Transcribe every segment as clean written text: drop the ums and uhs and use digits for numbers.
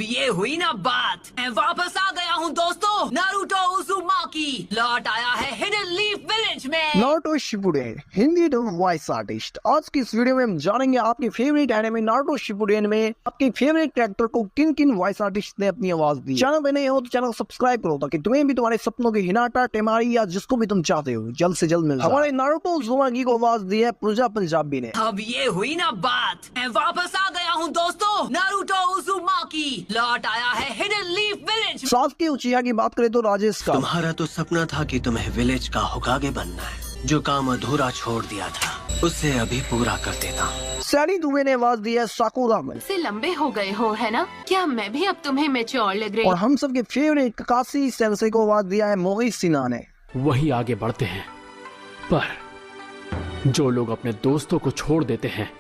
ये हुई ना बात। मैं वापस आ गया हूँ दोस्तों। नारुतो उज़ुमाकी लौट आया है हिडन लीफ विलेज में। Naruto Shippuden Hindi dub voice artist. आज की इस वीडियो में हम जानेंगे आपके फेवरेट एनिमे नारुतो शिपुडेन में आपके फेवरेट कैरेक्टर को किन किन वॉइस आर्टिस्ट ने अपनी आवाज दी। चैनल पे नए हो तो चैनल सब्सक्राइब करो ताकि तुम्हें भी तुम्हारे सपनों के हिनाटा टेमारी या जिसको भी तुम चाहते हो जल्द से जल्द मिल जाए। हमारे नारुतो उज़ुमाकी को आवाज दी है पूजा पंजाबी ने। अब ये हुई ना बात। मैं वापस आ गया हूँ दोस्तों। नारुतो उज़ुमाकी लौट आया है हिडन लीफ विलेज। सासुके उचिहा की बात करें तो राजेश का। तुम्हारा तो सपना था कि तुम्हें विलेज का होकागे बनना है। जो काम अधूरा छोड़ दिया था उसे अभी पूरा कर देता हूँ। सैनी दुबे ने आवाज दी है साकुरा में। से लंबे हो गए हो है ना? क्या मैं भी अब तुम्हें मैच्योर लग रही? और हम सब के फेवरेट ककाशी सेंसेई को आवाज दिया है मोहित सिन्हा ने। वही आगे बढ़ते हैं, पर जो लोग अपने दोस्तों को छोड़ देते हैं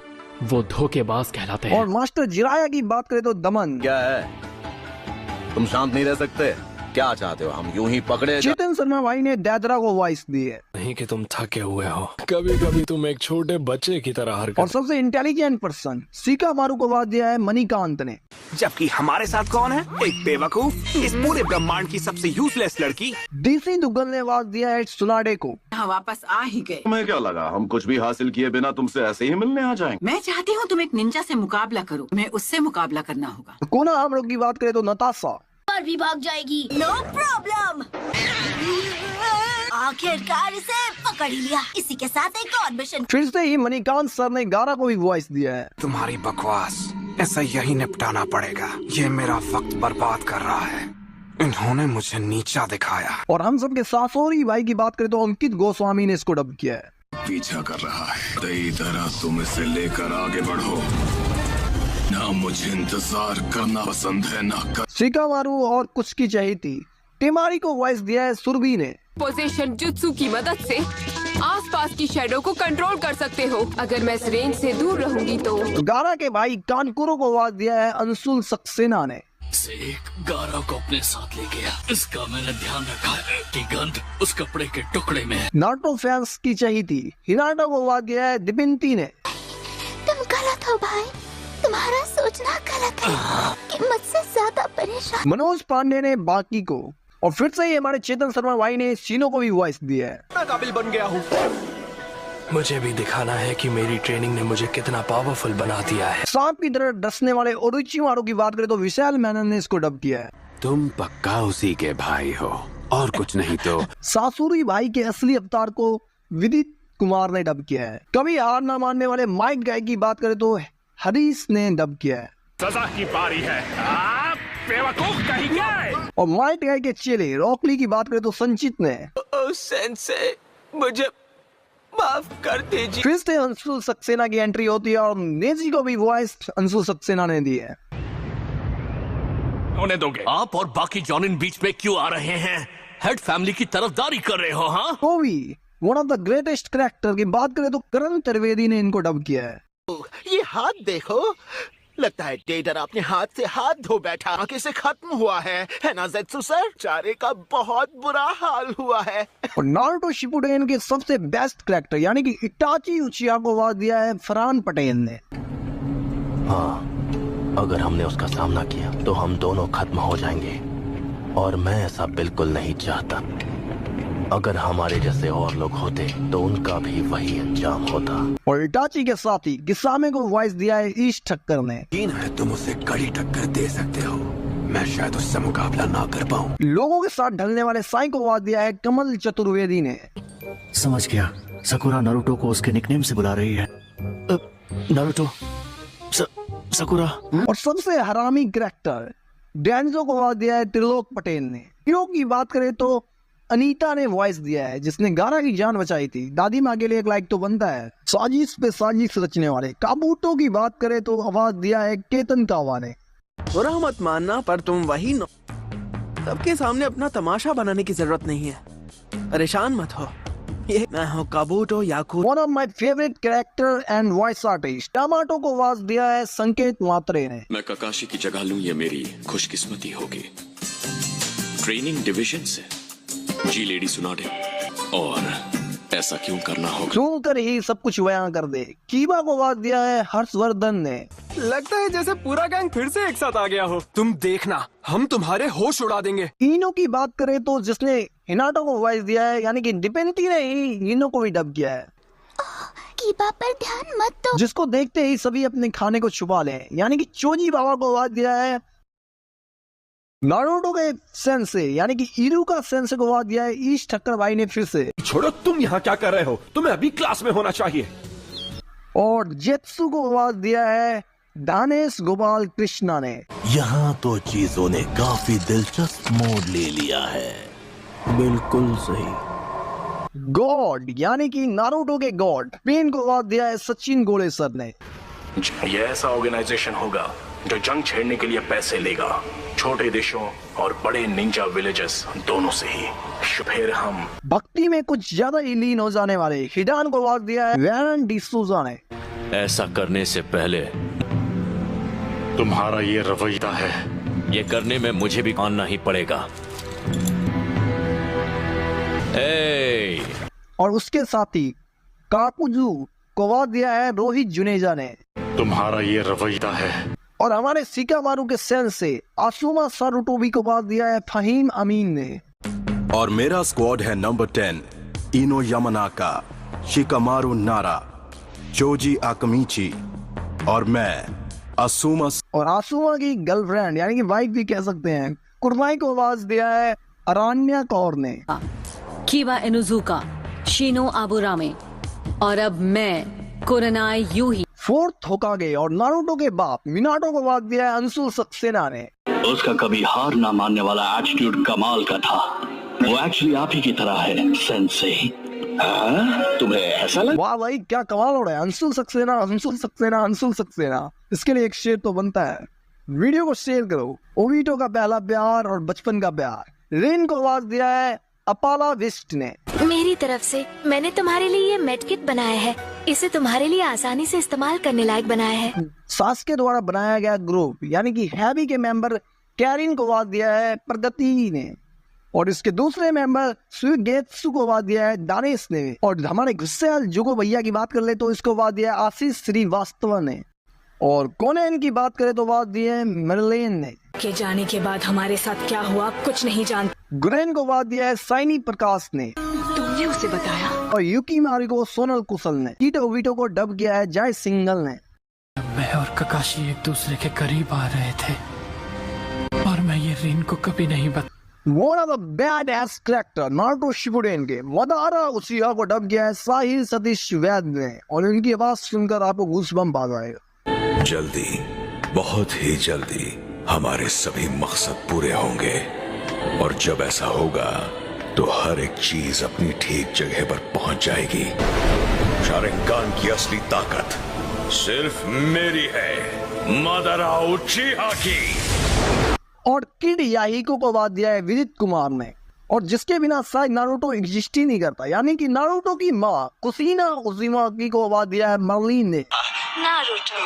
वो धोखेबाज कहलाते हैं। और मास्टर जिराया की बात करें तो दमन। क्या है, तुम शांत नहीं रह सकते? क्या चाहते हो हम यूं ही पकड़े? चेतन शर्मा भाई ने दैदरा को वॉइस दी है। नहीं कि तुम थके हुए हो, कभी कभी तुम एक छोटे बच्चे की तरह और हरकत। सबसे इंटेलिजेंट पर्सन सीका मारू को आवाज दिया है मणिकांत ने। जबकि हमारे साथ कौन है? एक बेवकूफ, इस पूरे ब्रह्मांड की सबसे यूजलेस लड़की। डीसी दुग्गल ने आवाज दिया है सुनाडे को। वापस आ ही गए। तुम्हें क्या लगा हम कुछ भी हासिल किए बिना तुमसे ऐसे ही मिलने आ जाएंगे? मैं चाहती हूँ तुम एक निंजा से मुकाबला करो। मैं उससे मुकाबला करना होगा। कोना हम लोग की बात करें तो नताशा। पर भी भाग जाएगी। No problem. आखिरकार इसे पकड़ ही लिया। इसी के साथ एक और मिशन। फिर से ही मणिकांत सर ने गारा को भी वॉइस दिया है। तुम्हारी बकवास ऐसा यही निपटाना पड़ेगा। ये मेरा वक्त बर्बाद कर रहा है। इन्होंने मुझे नीचा दिखाया। और हम सब के सासोरी भाई की बात करें तो अंकित गोस्वामी ने इसको डब किया है। पीछा कर रहा है कई तरह, तुम इसे लेकर आगे बढ़ो। ना मुझे इंतजार करना पसंद है ना कर। सीका मारू और कुछ की चाहिए थी टेमारी को वॉइस दिया है सुरभि ने। पोजीशन जुत्सु की मदद से आसपास की शैडो को कंट्रोल कर सकते हो। अगर मैं इस रेंज से दूर रहूंगी तो। गारा के भाई कानकुरो को आवाज दिया है अंशुल सक्सेना ने। से एक गारा को अपने साथ ले गया। इसका मैंने ध्यान रखा है कि गंध उस कपड़े के टुकड़े में है। नारुतो फैंस की चाहिए थी हिनाटा को आवाज दिया है दिपिंती ने। तुम गलत हो भाई, तुम्हारा सोचना गलत है कि मुझसे ज्यादा परेशान। मनोज पांडे ने बाकी को। और फिर से ही हमारे चेतन शर्मा भाई ने सीनो को भी वॉइस दिया है। मैं काबिल बन गया हूँ। मुझे भी दिखाना है कि मेरी ट्रेनिंग ने मुझे कितना पावरफुल बना दिया है। सांप की तरह डसने वाले ओरोचिमारू की बात करें तो विशाल मेनन ने इसको डब किया है। तुम पक्का उसी के भाई हो और कुछ नहीं तो। सासुरी भाई के असली अवतार को विदित कुमार ने डब किया है। कभी हार ना मानने वाले माइक गाय की बात करें तो हरीश ने डब किया है। सजा की पारी है। आप बेवकूफ कहेंगे। और माइक गाय के चेले रॉकली की बात करें तो संचित ने। सेंसे मुझे माफ कर दीजिए। फिर से अंशुल सक्सेना की एंट्री होती है और नेजी को भी वॉइस अंशुल सक्सेना ने दी है। होने दोगे? आप और बाकी जॉनिन बीच में क्यों आ रहे हैं? हेड फैमिली की तरफदारी कर रहे हो? हाँ, कोवी one of the greatest character की बात करें तो करण त्रिवेदी ने इनको डब किया है। ये हाथ देखो, लगता है टेडर अपने हाथ से हाथ धो बैठा। आंखें से खत्म हुआ है ना ज़ेत्सु सर? चारे का बहुत बुरा हाल हुआ है। और नारुतो शिपुडेन के सबसे बेस्ट कैरेक्टर यानी कि इटाची उचिहा को आवाज दिया है फरहान पटेल ने। हाँ, अगर हमने उसका सामना किया तो हम दोनों खत्म हो जाएंगे और मैं ऐसा बिल्कुल नहीं चाहता। अगर हमारे जैसे और लोग होते तो उनका भी वही अंजाम होता। और इटाची के साथ ही किसामे को वॉइस दिया है ईश ठक्कर ने। यकीन है तुम उसे कड़ी टक्कर दे सकते हो, मैं शायद उससे मुकाबला ना कर पाऊं। लोगों के साथ ढलने वाले साई को आवाज दिया है कमल चतुर्वेदी ने। समझ गया, सकुरा नारुतो को उसके निकनेम से बुला रही है। Naruto sakura. और सबसे हरामी कैरेक्टर डैंजो को आवाज दिया है त्रिलोक पटेल ने। हीरो की बात करें तो अनीता ने वॉइस दिया है जिसने गारा की जान बचाई थी। दादी माँ के लिए एक लाइक तो बनता है। साजिश पे साजिश रचने वाले काबूटो की बात करें तो आवाज दिया है केतन कावा ने। बुरा मत मानना पर तुम वही नो। सबके सामने अपना तमाशा बनाने की जरूरत नहीं है। परेशान मत हो, ये मैं हूँ Kabuto Yaku. One of my favourite character and voice artist tomato को आवाज दिया है संकेत मात्रे ने। मैं ककाशी की जगह लूं ये मेरी खुशकिस्मती होगी। ट्रेनिंग डिवीजन से जी लेडी सुनाडे और ऐसा क्यों करना होगा? सुनकर ही सब कुछ बयां कर दे। कीबा को आवाज दिया है हर्षवर्धन ने। लगता है जैसे पूरा गैंग फिर से एक साथ आ गया हो। तुम देखना, हम तुम्हारे होश उड़ा देंगे। इनो की बात करें तो जिसने हिनाटो को वॉइस दिया है यानी कि डिपेंटी ने ही इनो को भी डब किया है। कीबा पर ध्यान मत दो। जिसको देखते ही सभी अपने खाने को छुपा ले, यानी कि चोजी बाबा को आवाज दिया है नारुतो के सेंसे यानी कि इरुका सेंसे को आवाज दिया है ईश ठक्कर भाई ने फिर से। छोड़ो, तुम यहाँ क्या कर रहे हो? तुम्हें अभी क्लास में होना चाहिए। और जेत्सु को आवाज दिया है दानेश गोपाल कृष्णा ने। यहाँ तो चीजों ने काफी दिलचस्प मोड़ ले लिया है। बिल्कुल सही। गॉड यानी कि नारुतो के गॉड पेन को आवाज दिया है सचिन गोले सर ने। ये ऐसा ऑर्गेनाइजेशन होगा जो जंग छेड़ने के लिए पैसे लेगा, छोटे देशों और बड़े निंजा विलेजेस दोनों से ही। फिर हम भक्ति में कुछ ज्यादा ही लीन हो जाने वाले हिडान को आवाज दिया है वैरन डिसूजा ने। ऐसा करने से पहले तुम्हारा ये रवैया है, ये करने में मुझे भी मानना ही पड़ेगा। और उसके साथ ही काकुजू को आवाज दिया है रोहित जुनेजा ने। तुम्हारा ये रवैया है। और हमारे सिकामारू के सेल से आसुमा सारुटोबी को आवाज दिया है फहीम अमीन ने। और मेरा स्क्वाड है नंबर 10 इनो यामानाका, शिकामारू नारा, जोजी आकमीची और मैं आसुमा। और आसुमा की गर्लफ्रेंड यानी कि वाइफ भी कह सकते हैं कुरमाई को आवाज दिया है अरान्या कौर ने। कीबा इनुजुका, शिनो आबुरामे और अब मैं कुरनाई यूही। फोर्थ होकागे और नारुतो के बाप मिनाटो को आवाज दिया है अंशुल सक्सेना ने। उसका कभी हार ना मानने वाला एटीट्यूड कमाल का था। वो एक्चुअली आप ही की तरह है सेंसे। तुम्हें ऐसा लगा? वाह भाई क्या कमाल हो रहा है। अंशुल सक्सेना, अंशुल सक्सेना, अंशुल सक्सेना। इसके लिए एक शेर तो बनता है। वीडियो को शेयर करो। ओविटो का पहला प्यार और बचपन का प्यार। रेन को आवाज दिया है अपाला विस्ट ने। मेरी तरफ से मैंने तुम्हारे लिए ये मेडकिट बनाया है। इसे तुम्हारे लिए आसानी से इस्तेमाल करने लायक बनाया है। सास्के द्वारा बनाया गया ग्रुप यानी कि हैवी के मेंबर कैरिन को आवाज दिया है प्रगति ने। और इसके दूसरे मेंबर सुगेत्सु को आवाज दिया है दानेश ने। और हमारे गुस्से जुगो भैया की बात कर ले तो इसको आवाज दिया है आशीष श्रीवास्तव ने। और कोनेन की बात करें तो आवाज दी है मर्लेन ने। के जाने के बाद हमारे साथ क्या हुआ कुछ नहीं जानते। गुरेन को आवाज दिया है साइनी प्रकाश ने। तुमने उसे बताया? और युकी मारी को सोनल कुशल ने। कीटो वीटो को डब किया है जय सिंगल ने। मैं और ककाशी एक दूसरे के करीब आ रहे थे और मैं ये रिन को कभी नहीं बता। One of the badass character Naruto Shippuden के मदारा उचिहा को डब किया है साहिल सतीश वैद ने। और इनकी आवाज सुनकर आपको गूज़बम्प आ जाएगा। जल्दी, बहुत ही जल्दी हमारे सभी मकसद पूरे होंगे। और जब ऐसा होगा तो हर एक चीज अपनी ठीक जगह पर पहुंच जाएगी। शारिंगान की असली ताकत सिर्फ मेरी है, मदारा उचिहा की। और किड याहिको को आवाज दिया है विदित कुमार ने। और जिसके बिना शायद नारुतो एग्जिस्ट ही नहीं करता यानी कि नारुतो की माँ कुसीना उजुमाकी को आवाज दिया है मर्लिन ने। नारुतो,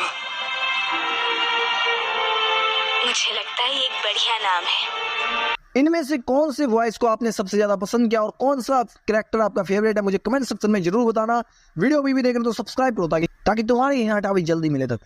मुझे लगता है ये एक बढ़िया नाम है। इनमें से कौन से वॉइस को आपने सबसे ज्यादा पसंद किया और कौन सा कैरेक्टर आपका फेवरेट है मुझे कमेंट सेक्शन में जरूर बताना। वीडियो भी देख रहे हो तो सब्सक्राइब करो ताकि तुम्हारी यहाँ भी जल्दी मिले तक।